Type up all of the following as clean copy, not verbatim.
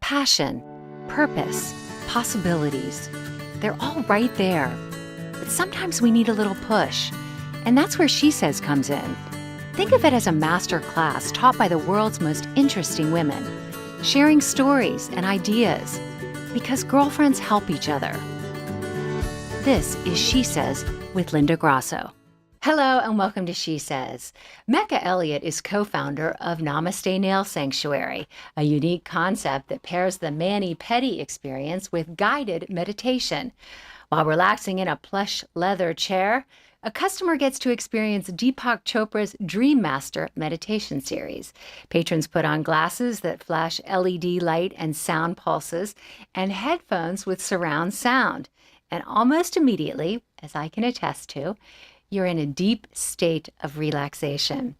Passion, purpose, possibilities. They're all right there. But sometimes we need a little push. And that's where SheSez comes in. Think of it as a master class taught by the world's most interesting women, sharing stories and ideas, because girlfriends help each other. This is SheSez with Linda Grasso. Hello and welcome to SheSez. Mecca Elliot is co-founder of Namaste Nail Sanctuary, a unique concept that pairs the mani-pedi experience with guided meditation. While relaxing in a plush leather chair, a customer gets to experience Deepak Chopra's Dream Master meditation series. Patrons put on glasses that flash LED light and sound pulses and headphones with surround sound. And almost immediately, as I can attest to, you're in a deep state of relaxation.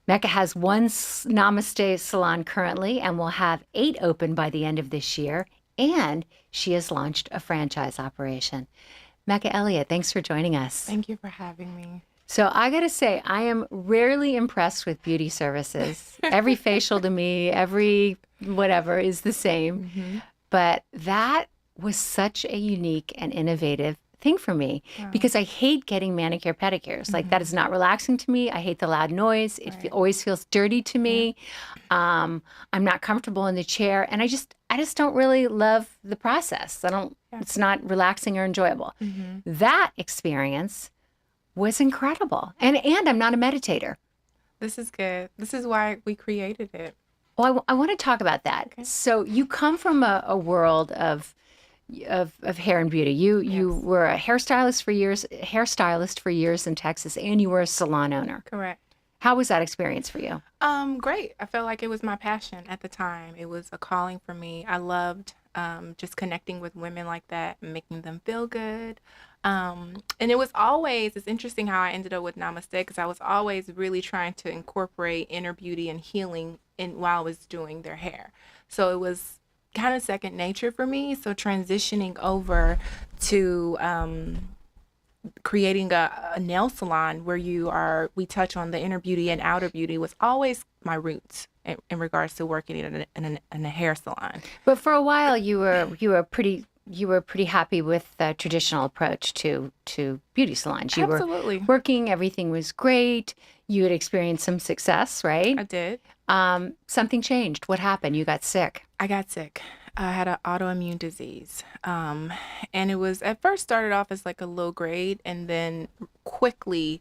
Mecca has one Namaste salon currently and will have 8 open by the end of this year. And she has launched a franchise operation. Mecca Elliot, thanks for joining us. Thank you for having me. So I got to say, I am rarely impressed with beauty services. Every facial to me, every whatever is the same. Mm-hmm. But that was such a unique and innovative thing for me because I hate getting manicure pedicures. Like that is not relaxing to me. I hate the loud noise. It always feels dirty to me. I'm not comfortable in the chair, and I just don't really love the process. It's not relaxing or enjoyable. That experience was incredible. And I'm not a meditator. This is good. This is why we created it. Well, I want to talk about that. Okay. So you come from a world of hair and beauty. You were a hairstylist for years in Texas, and you were a salon owner. Correct. How was that experience for you? Great. I felt like it was my passion at the time. It was a calling for me. I loved just connecting with women like that and making them feel good. And it's interesting how I ended up with Namaste, because I was always really trying to incorporate inner beauty and healing while I was doing their hair. So it was kind of second nature for me. So transitioning over to creating a nail salon where we touch on the inner beauty and outer beauty was always my roots in regards to working in a hair salon. But for a while you were pretty happy with the traditional approach to beauty salons. You Absolutely. Were working, everything was great. You had experienced some success, right? I did. Something changed. What happened? You got sick. I got sick. I had an autoimmune disease. And it was at first started off as like a low grade and then quickly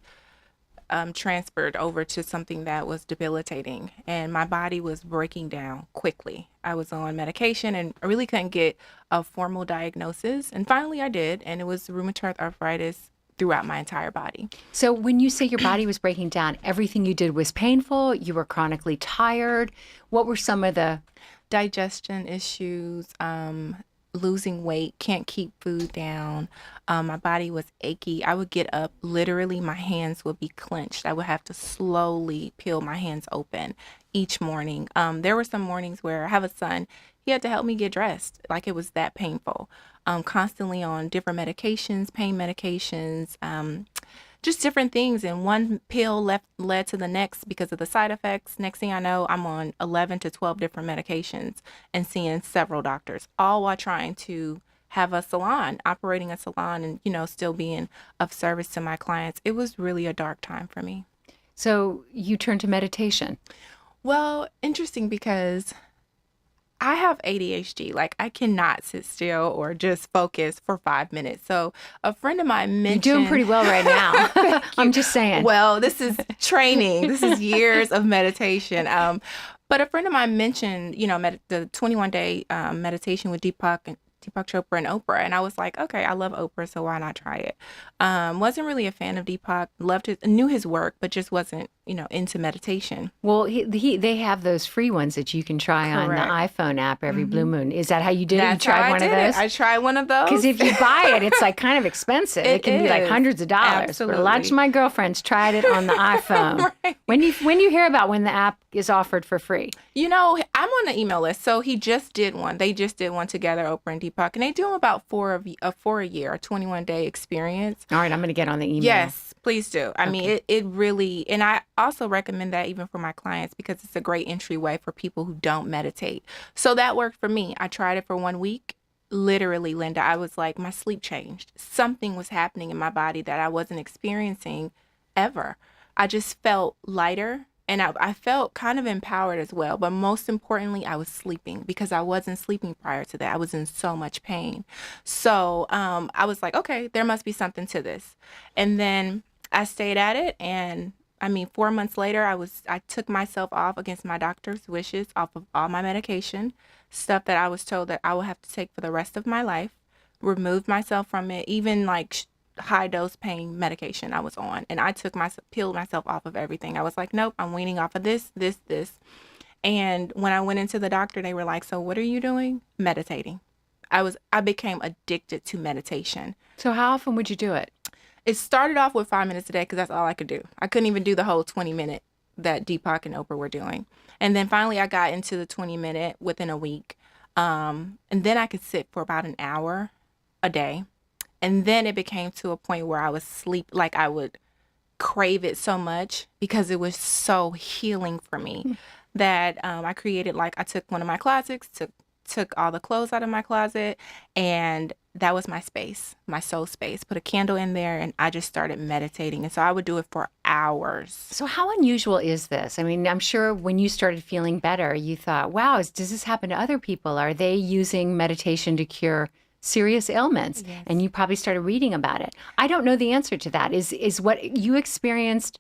transferred over to something that was debilitating. And my body was breaking down quickly. I was on medication and I really couldn't get a formal diagnosis. And finally I did. And it was rheumatoid arthritis throughout my entire body. So when you say your body was breaking down, everything you did was painful, you were chronically tired. What were some of the digestion issues, losing weight, can't keep food down. My body was achy. I would get up, literally my hands would be clenched. I would have to slowly peel my hands open each morning. There were some mornings where I have a son, he had to help me get dressed. Like it was that painful. Constantly on different medications, pain medications, just different things. And one pill led to the next because of the side effects. Next thing I know, I'm on 11 to 12 different medications and seeing several doctors, all while trying to have a salon, operating a salon and, still being of service to my clients. It was really a dark time for me. So you turned to meditation. Well, interesting because I have ADHD. Like I cannot sit still or just focus for 5 minutes. So a friend of mine mentioned... You're doing pretty well right now. I'm just saying. Well, this is training. This is years of meditation. But a friend of mine mentioned, the 21-day meditation with Deepak Chopra and Oprah. And I was like, okay, I love Oprah, so why not try it? Wasn't really a fan of Deepak, knew his work, but just wasn't, into meditation. Well, they have those free ones that you can try on the iPhone app every blue moon. Is that how you did it? You tried one of those? I tried one of those. Because if you buy it, it's like kind of expensive. It can be like hundreds of dollars. Absolutely. But a lot of my girlfriends tried it on the iPhone. Right. When you hear about when the app is offered for free? I'm on the email list. So he just did one. They just did one together, Oprah and Deepak, and they do them about four a year, a 21-day experience. All right, I'm going to get on the email. Yes, please do. I mean, it really, and also recommend that even for my clients because it's a great entryway for people who don't meditate. So that worked for me. I tried it for 1 week. Literally, Linda, I was like, my sleep changed. Something was happening in my body that I wasn't experiencing ever. I just felt lighter and I felt kind of empowered as well. But most importantly, I was sleeping because I wasn't sleeping prior to that. I was in so much pain. So I was like, okay, there must be something to this. And then I stayed at it. And I mean, 4 months later, I took myself off against my doctor's wishes off of all my medication, stuff that I was told that I would have to take for the rest of my life, removed myself from it, even like high dose pain medication I was on. And I peeled myself off of everything. I was like, nope, I'm weaning off of this. And when I went into the doctor, they were like, so what are you doing? Meditating. I became addicted to meditation. So how often would you do it? It started off with 5 minutes a day because that's all I could do. I couldn't even do the whole 20-minute that Deepak and Oprah were doing. And then finally I got into the 20-minute within a week. And then I could sit for about an hour a day. And then it became to a point where I would sleep, like I would crave it so much because it was so healing for me that I created, like I took one of my closets, took all the clothes out of my closet, and that was my space, my soul space. Put a candle in there and I just started meditating. And so I would do it for hours. So how unusual is this? I mean, I'm sure when you started feeling better, you thought, wow, does this happen to other people? Are they using meditation to cure serious ailments? Yes. And you probably started reading about it. I don't know the answer to that. Is what you experienced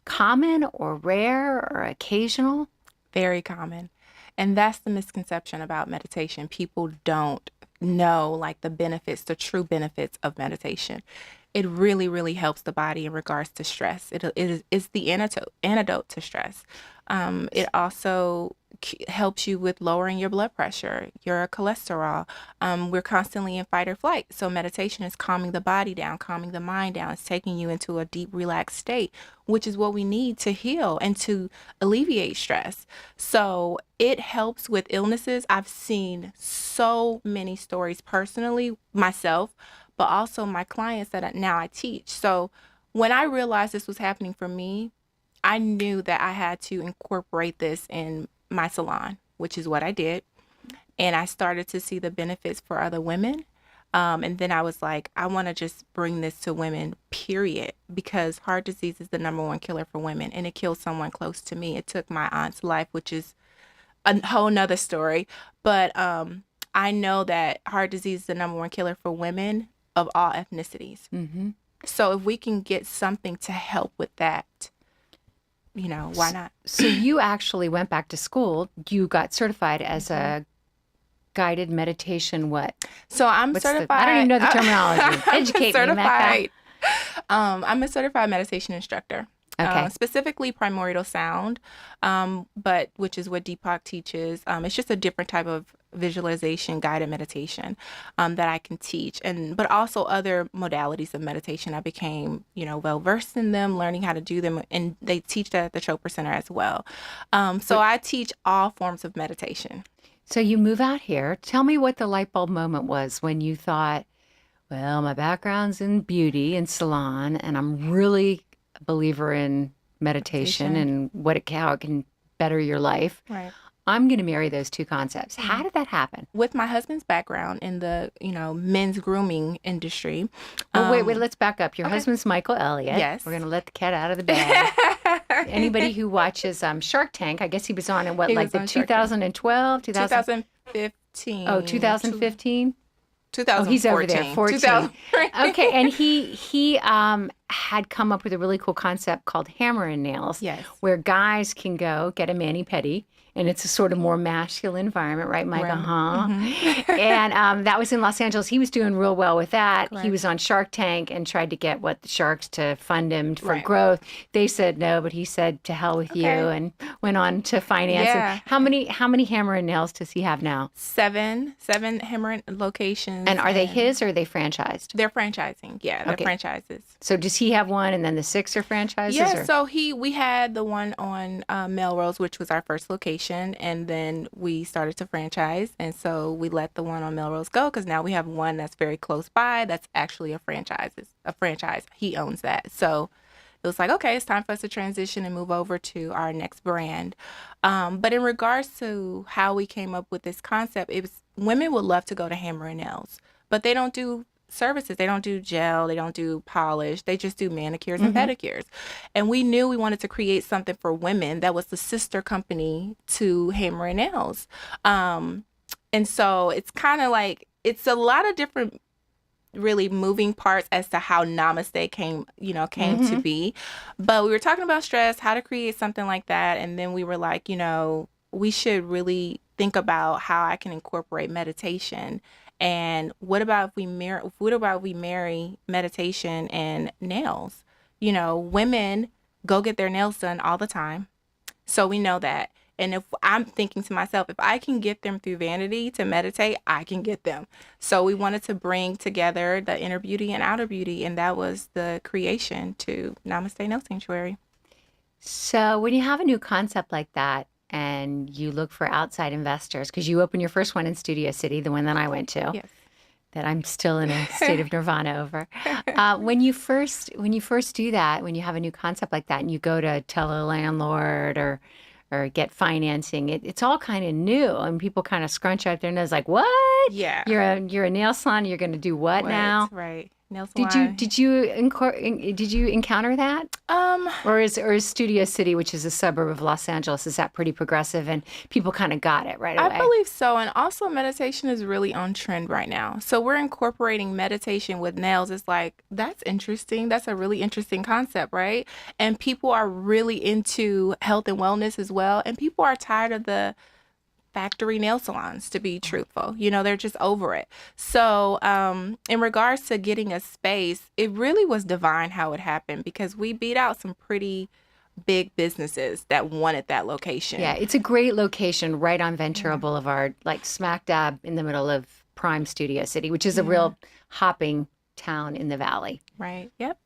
common or rare or occasional? Very common. And that's the misconception about meditation. People don't know like the benefits, the true benefits of meditation. It really, really helps the body in regards to stress. It's the antidote to stress. It also helps you with lowering your blood pressure, your cholesterol. We're constantly in fight or flight. So meditation is calming the body down, calming the mind down. It's taking you into a deep, relaxed state, which is what we need to heal and to alleviate stress. So it helps with illnesses. I've seen so many stories personally myself, but also my clients that now I teach. So when I realized this was happening for me, I knew that I had to incorporate this in my salon, which is what I did. And I started to see the benefits for other women. And then I was like, I want to just bring this to women, period, because heart disease is the #1 killer for women. And it killed someone close to me. It took my aunt's life, which is a whole nother story. But I know that heart disease is the #1 killer for women of all ethnicities. Mm-hmm. So if we can get something to help with that, why not? So you actually went back to school. You got certified as a guided meditation what? So I'm What's certified. I don't even know the terminology. Educate me, Mecca. I'm a certified meditation instructor. Okay. Specifically primordial sound, but which is what Deepak teaches. It's just a different type of visualization guided meditation that I can teach, but also other modalities of meditation. I became well versed in them, learning how to do them, and they teach that at the Chopra Center as well. So I teach all forms of meditation. So you move out here. Tell me what the light bulb moment was when you thought, well, my background's in beauty and salon, and I'm really a believer in meditation and how it can better your life. Right. I'm going to marry those two concepts. How did that happen? With my husband's background in the, men's grooming industry. Wait, let's back up. Your husband's Michael Elliot. Yes. We're going to let the cat out of the bag. Anybody who watches Shark Tank, I guess he was on in what, like the 2012, 2015. Oh, 2015? 2014. Oh, he's over there, 14. Okay, and he had come up with a really cool concept called hammer and nails, Yes. where guys can go get a mani-pedi, and it's a sort of more masculine environment, right, Micah? Right. Huh? Mm-hmm. And that was in Los Angeles. He was doing real well with that. Correct. He was on Shark Tank and tried to get the sharks to fund him for Right. growth. They said no, but he said to hell with you and went on to finance. Yeah. And how many hammer and nails does he have now? 7 hammer locations. And are they his or are they franchised? They're franchising. Yeah, they're Okay. franchises. So does he have one and then the 6 are franchises? Yeah, or? so we had the one on Melrose, which was our first location, and then we started to franchise, and so we let the one on Melrose go because now we have one that's very close by that's actually a franchise. He owns that. So it was like, okay, it's time for us to transition and move over to our next brand. But in regards to how we came up with this concept, it was women would love to go to Hammer and Nails, but they don't do services. They don't do gel. They don't do polish. They just do manicures and Mm-hmm. pedicures. And we knew we wanted to create something for women that was the sister company to Hammer and Nails. And so it's kind of like, it's a lot of different really moving parts as to how Namaste came to Mm-hmm. be. But we were talking about stress, how to create something like that, and then we were like, we should really think about how I can incorporate meditation. And what about if we marry meditation and nails? Women go get their nails done all the time. So we know that. And if I'm thinking to myself, if I can get them through vanity to meditate, I can get them. So we wanted to bring together the inner beauty and outer beauty. And that was the creation to Namaste Nail Sanctuary. So when you have a new concept like that and you look for outside investors, because you opened your first one in Studio City, the one that I went to, Yes. that I'm still in a state of nirvana over. When you first do that, when you have a new concept like that, and you go to tell a landlord or get financing, it's all kind of new, and people kind of scrunch out their nose like, "What? Yeah. You're a nail salon. You're going to do what now?" Right. Nail Did you salon. did you encounter that? Um, Or is Studio City, which is a suburb of Los Angeles, is that pretty progressive and people kind of got it right I away? believe so. And also, meditation is really on trend right now. So, we're incorporating meditation with nails. It's like, that's interesting. That's a really interesting concept, right? And people are really into health and wellness as well. And people are tired of the factory nail salons, to be truthful. They're just over it. So, in regards to getting a space, it really was divine how it happened because we beat out some pretty big businesses that wanted that Yeah, location. it's a great location right on Ventura Yeah. Boulevard, like smack dab in the middle of prime Studio City, which is a Yeah. real hopping town in the valley. Right. Yep.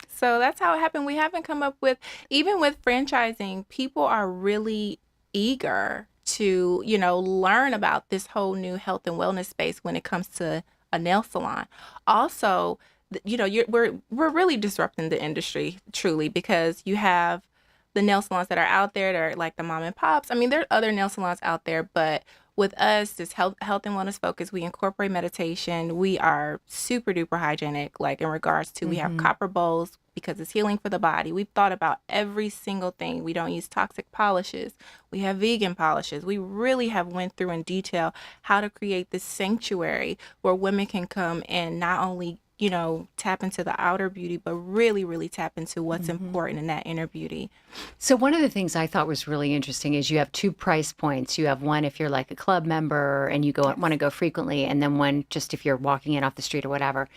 So that's how it happened. We haven't come up with, even with franchising, people are really eager to, learn about this whole new health and wellness space when it comes to a nail salon. Also, we're really disrupting the industry truly because you have the nail salons that are out there that are like the mom and pops. I mean, there are other nail salons out there, but with us, this health and wellness focus, we incorporate meditation. We are super duper hygienic, like in regards to we have Hmm. copper bowls because it's healing for the body. We've thought about every single thing. We don't use toxic polishes. We have vegan polishes. We really have went through in detail how to create this sanctuary where women can come and not only tap into the outer beauty, but really, really tap into what's Hmm. important in that inner beauty. So one of the things I thought was really interesting is you have two price points. You have one if you're like a club member and you Yes. want to go frequently, and then one just if you're walking in off the street or whatever.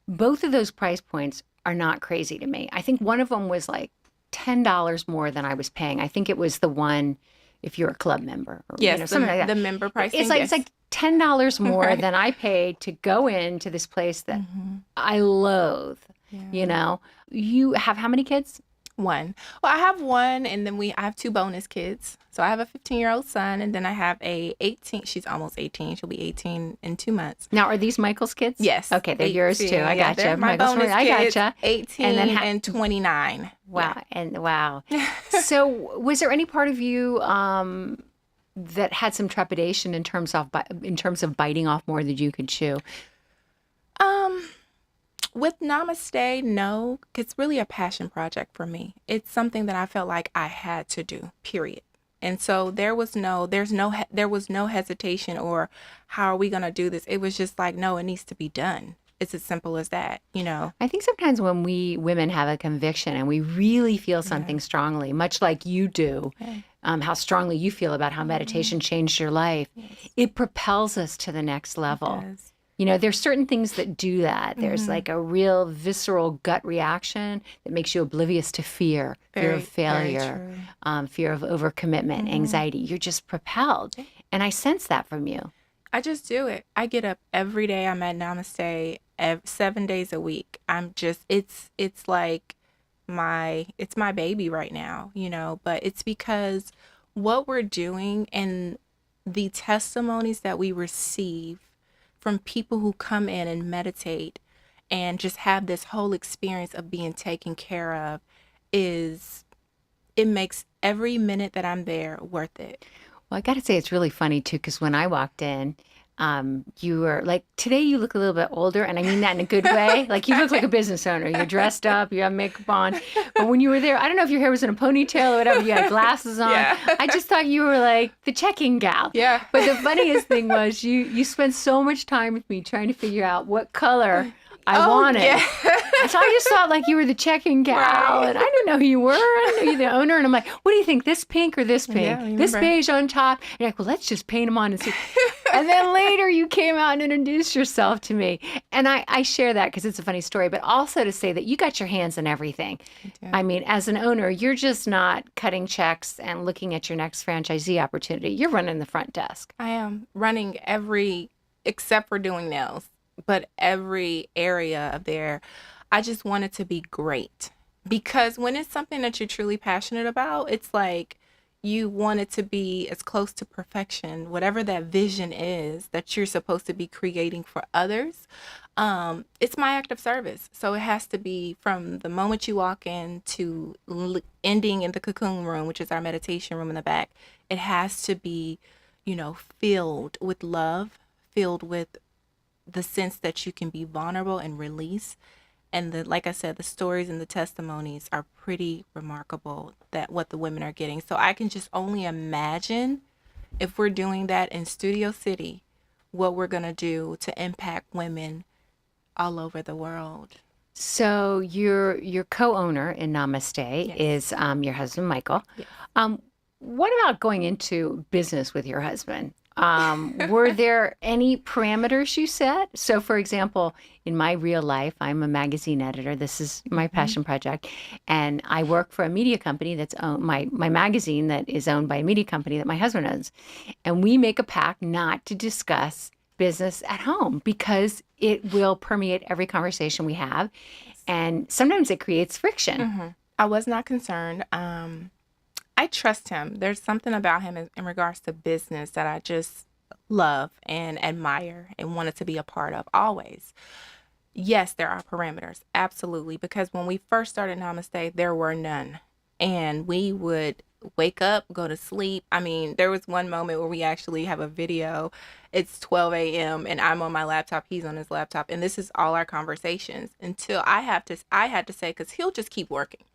Both of those price points are not crazy to me. I think one of them was like $10 more than I was paying. I think it was the one if you're a club member or Yes, something the, like that. the member It's pricing, like yes. $10 more Right. than I paid to go into this place that Hmm. I loathe. You Yeah. know, you have how many kids? One. Well, I have one, and then I have two bonus kids. So I have a 15-year-old son, and then I have a 18. She's almost 18. She'll be 18 in 2 months. Now, are these Michael's kids? Yes, Okay, they're yours too. 18. I Yeah, they're gotcha. my Michael's bonus I kids, gotcha. And then 18 and 29. wow, and wow. So, was there any part of you that had some trepidation in terms of biting off more than you could chew? Um, with Namaste, no, it's really a passion project for me. It's something that I felt like I had to do, period. And so there was no hesitation or how are we going to do this? It was just like, no, it needs to be done. It's as simple as that. I think sometimes when we women have a conviction and we really feel Yeah. something strongly, much like you do, Yeah. how strongly you feel about how meditation changed your life, Yes, it propels us to the next it level. does. There's certain things that do that. There's Hmm. like a real visceral gut reaction that makes you oblivious to fear of Very, very failure, true. fear of overcommitment, Hmm. anxiety. You're just propelled. And I sense that from you. I just do it. I get up every day. I'm at Namaste 7 days a week. It's like it's my baby right now, but it's because what we're doing and the testimonies that we receive from people who come in and meditate and just have this whole experience of being taken care of. is, it makes every minute that I'm there worth it. Well, I got to say, it's really funny too, because when I walked in, you were like, today you look a little bit older, and I mean that in a good way. Like you look like a business owner. You're dressed up, you have makeup on. But when you were there, I don't know if your hair was in a ponytail or whatever, you had glasses on. Yeah. I just thought you were like the checking gal. Yeah. But the funniest thing was you spent so much time with me trying to figure out what color I wanted. Yeah. So I just thought like you were the checking gal, Right. and I didn't know who you were. I didn't know you were the owner, and I'm like, what do you think? This pink or this pink? Yeah, I This remember. beige on top? And you're like, well, let's just paint them on and see. And then later you came out and introduced yourself to me, and I share that because it's a funny story, but also to say that you got your hands in everything. I mean, as an owner, you're just not cutting checks and looking at your next franchisee opportunity. You're running the front desk. I am running except for doing nails, but every area of there. I just want it to be great, because when it's something that you're truly passionate about, it's like you want it to be as close to perfection, whatever that vision is that you're supposed to be creating for others. It's my act of service. So it has to be from the moment you walk in to ending in the cocoon room, which is our meditation room in the back. It has to be, filled with love, filled with the sense that you can be vulnerable and release. And like I said, the stories and the testimonies are pretty remarkable, that what the women are getting. So I can just only imagine, if we're doing that in Studio City, what we're going to do to impact women all over the world. So your co-owner in Namaste Yes. is your husband, Michael. Yes. What about going into business with your husband? Were there any parameters you set? So, for example, in my real life, I'm a magazine editor. This is my passion project. And I work for a media company that's owned, my magazine that is owned by a media company that my husband owns. And we make a pact not to discuss business at home because it will permeate every conversation we have. And sometimes it creates friction. I was not concerned. I trust him. There's something about him in regards to business that I just love and admire and wanted to be a part of always. Yes, there are parameters. Absolutely. Because when we first started Namaste, there were none. And we would wake up, go to sleep. I mean, there was one moment where we actually have a video. It's 12 a.m. and I'm on my laptop. He's on his laptop. And this is all our conversations until I had to say, because he'll just keep working.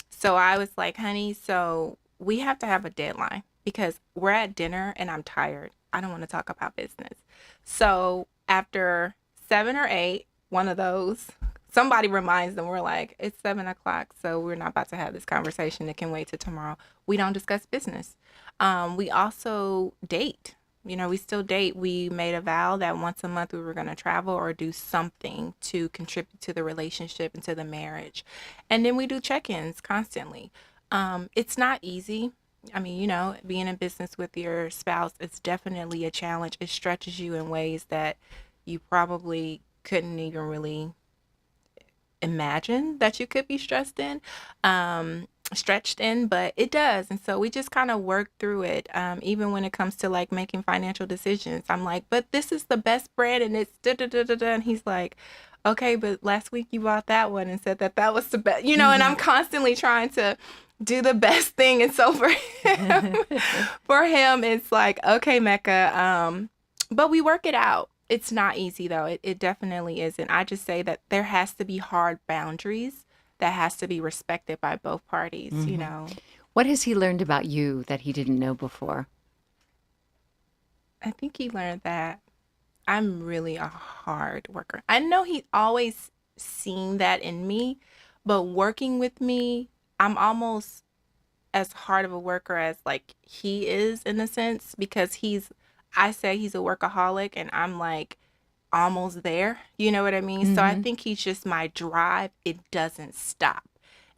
So I was like, honey, so we have to have a deadline because we're at dinner and I'm tired. I don't want to talk about business. So after 7 or 8, one of those, somebody reminds them, we're like, it's 7:00. So we're not about to have this conversation. It can wait till tomorrow. We don't discuss business. We also date. We still date. We made a vow that once a month we were going to travel or do something to contribute to the relationship and to the marriage. And then we do check-ins constantly. It's not easy. I mean, being in business with your spouse is definitely a challenge. It stretches you in ways that you probably couldn't even really imagine that you could be stretched in, but it does. And so we just kind of work through it. Even when it comes to like making financial decisions, I'm like, but this is the best brand and it's da da da da da. And he's like, okay, but last week you bought that one and said that was the best, and I'm constantly trying to do the best thing. And so for him, it's like, okay, Mecca. But we work it out. It's not easy though. It definitely isn't. I just say that there has to be hard boundaries that has to be respected by both parties, What has he learned about you that he didn't know before? I think he learned that I'm really a hard worker. I know he always seen that in me, but working with me, I'm almost as hard of a worker as like he is in a sense, because I say he's a workaholic and I'm like almost there. You know what I mean? So I think he's just my drive. It doesn't stop.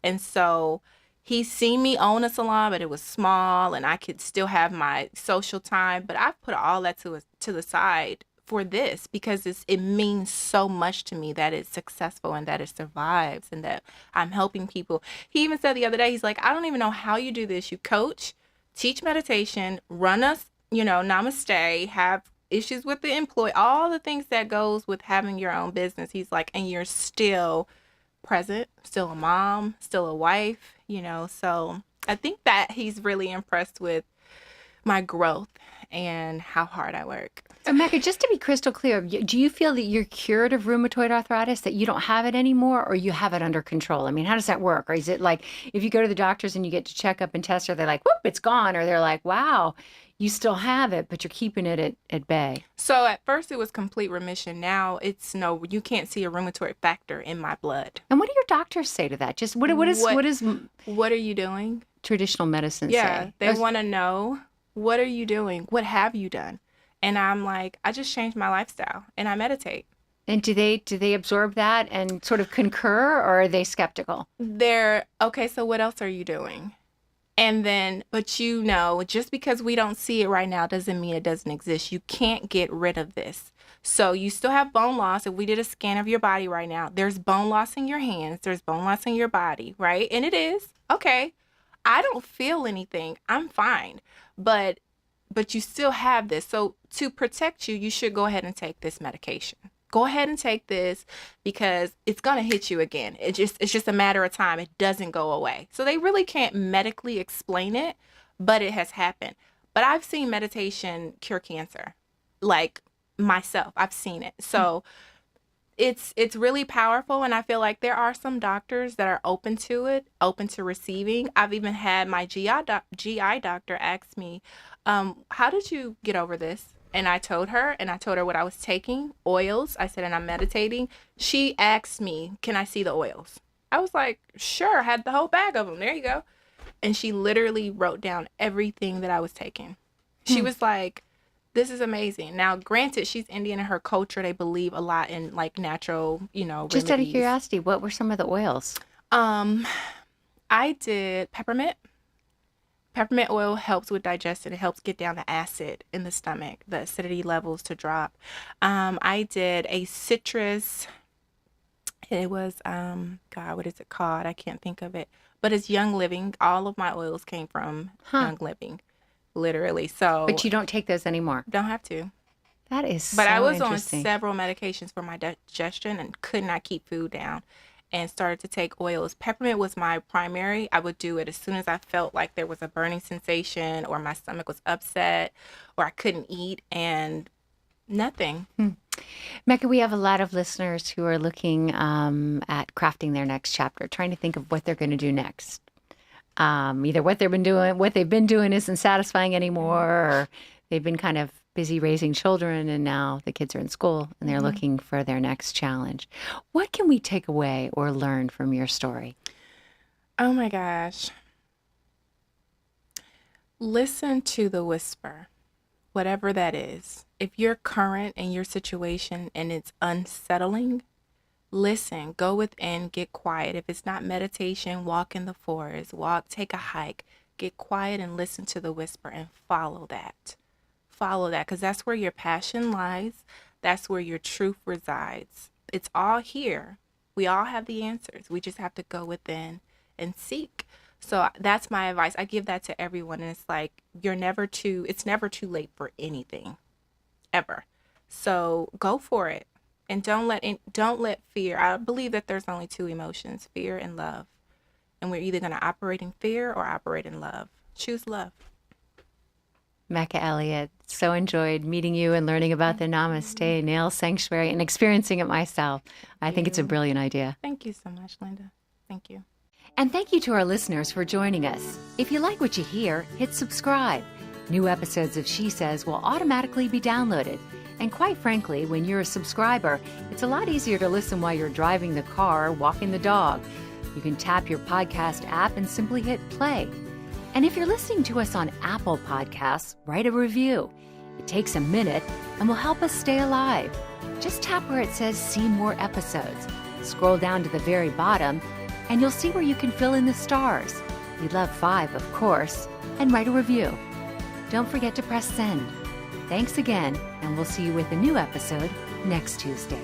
And so he's seen me own a salon, but it was small and I could still have my social time. But I've put all that to the side for this because it means so much to me that it's successful and that it survives and that I'm helping people. He even said the other day, he's like, I don't even know how you do this. You coach, teach meditation, run us, Namaste, have issues with the employee, all the things that goes with having your own business. He's like, and you're still present, still a mom, still a wife, So I think that he's really impressed with my growth and how hard I work. So, Mecca, just to be crystal clear, do you feel that you're cured of rheumatoid arthritis, that you don't have it anymore, or you have it under control? I mean, how does that work? Or is it like if you go to the doctors and you get to check up and test, are they like, whoop, it's gone? Or they're like, wow, you still have it, but you're keeping it at bay? So at first it was complete remission. Now it's no, you can't see a rheumatoid factor in my blood. And what do your doctors say to that? Just what is what are you doing? Traditional medicine Yeah, say? they want to know, what are you doing? What have you done? And I'm like, I just changed my lifestyle and I meditate. And do they absorb that and sort of concur, or are they skeptical? They're okay, so what else are you doing? And then, but just because we don't see it right now doesn't mean it doesn't exist. You can't get rid of this. So you still have bone loss. If we did a scan of your body right now, there's bone loss in your hands, there's bone loss in your body, right? And it is. Okay. I don't feel anything. I'm fine. But you still have this. So to protect you, you should go ahead and take this medication. Go ahead and take this because it's going to hit you again. It's just a matter of time. It doesn't go away. So they really can't medically explain it, but it has happened. But I've seen meditation cure cancer, like myself. I've seen it. So it's really powerful. And I feel like there are some doctors that are open to it, open to receiving. I've even had my GI doctor ask me, how did you get over this? And I told her what I was taking, oils. I said, and I'm meditating. She asked me, can I see the oils? I was like, sure. I had the whole bag of them. There you go. And she literally wrote down everything that I was taking. She was like, this is amazing. Now, granted, she's Indian. In her culture, they believe a lot in like natural, Just out of remedies. curiosity, what were some of the oils? I did peppermint. Peppermint oil helps with digestion. It helps get down the acid in the stomach, the acidity levels to drop. I did a citrus. It was, God, what is it called? I can't think of it. But it's Young Living. All of my oils came from Young Living, literally. So, But you don't take those anymore. don't have to. That is But so I was on interesting. several medications for my digestion and could not keep food down and started to take oils. Peppermint was my primary. I would do it as soon as I felt like there was a burning sensation or my stomach was upset or I couldn't eat and nothing. Mecca, we have a lot of listeners who are looking at crafting their next chapter, trying to think of what they're going to do next. Either what they've been doing isn't satisfying anymore, or they've been kind of busy raising children and now the kids are in school and they're looking for their next challenge. What can we take away or learn from your story? Oh my gosh. Listen to the whisper, whatever that is. If you're current in your situation and it's unsettling, listen, go within, get quiet. If it's not meditation, walk in the forest, take a hike, get quiet and listen to the whisper and follow that. Follow that because that's where your passion lies. That's where your truth resides. It's all here. We all have the answers. We just have to go within and seek. So that's my advice. I give that to everyone. And it's like, it's never too late for anything, ever. So go for it. And don't let fear. I believe that there's only two emotions, fear and love. And we're either going to operate in fear or operate in love. Choose love. Mecca Elliot, so enjoyed meeting you and learning about the Namaste Nail Sanctuary and experiencing it myself. I think it's a brilliant idea. Thank you so much, Linda. Thank you. And thank you to our listeners for joining us. If you like what you hear, hit subscribe. New episodes of SheSez will automatically be downloaded. And quite frankly, when you're a subscriber, it's a lot easier to listen while you're driving the car or walking the dog. You can tap your podcast app and simply hit play. And if you're listening to us on Apple Podcasts, write a review. It takes a minute and will help us stay alive. Just tap where it says see more episodes. Scroll down to the very bottom and you'll see where you can fill in the stars. We'd love 5, of course, and write a review. Don't forget to press send. Thanks again, and we'll see you with a new episode next Tuesday.